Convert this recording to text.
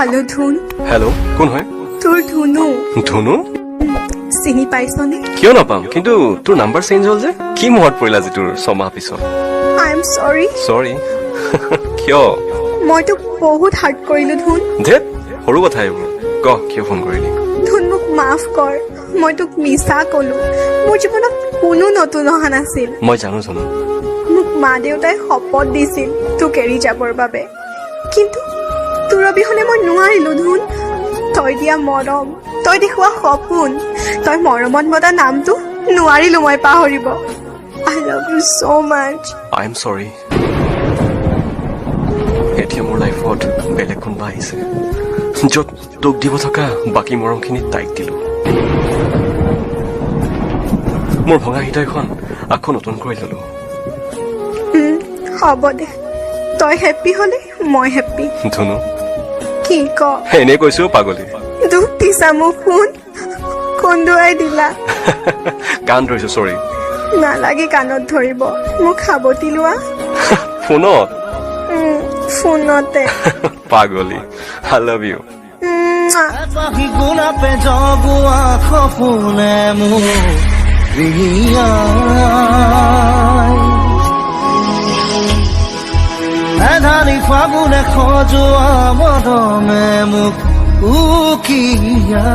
hello धुन hello कोन হয় তোৰ ধুনু ধুনু চিনি পাইছনে কিয় নাপাম কিন্তু তোৰ নাম্বাৰ চেঞ্জ হ'ল যে কি মনত পৰিলা যে তোৰ ছমাহ পিছত আই এম সৰি সৰি কিয় মই তোক বহুত হাৰ্ট কৰিলো ধুন ধেত সৰু কথা এইবোৰ ক কিয় ফোন কৰিলি ধুন মোক মাফ কৰ মই তোক মিছা কলো মোৰ জীৱনত কোনো নতুন অহা নাছিল মই জানো মোক মা দেউতাই শপত দিছিল তোক এৰি যাবৰ বাবে কিন্তু তোৰ অবিহনে মই নোৱাৰিলো ধুন তই দিয়া মৰম তই দেখুওৱা সপোন তই মৰমত মতা নামটো নোৱাৰিলো মই পাহৰিব I love you so mass I am সৰি এতিয়া মোৰ লাইফত বেলেগ কোনোবা আহিছে য'ত তোক দিব থকা বাকী মৰমখিনি তাইক দিলো মোৰ ভঙা হৃদয়খন আকৌ নতুন কৰি ললো হ'ব দে তই হেপ্পী হলে মই হেপ্পী ধুনু কি ক এনে কৈছো পাগলী দুখ দিছা মোক শুন কন্দুৱাই দিলা কাণ ধৰিছো চৰি নালাগে কাণত ধৰিব মোক সাৱটি লোৱা ফোনত ফোনতে পাগলী আই লাভ ইউ ধানি ফাগুনে খজোৱা মদমে মোক উকিয়া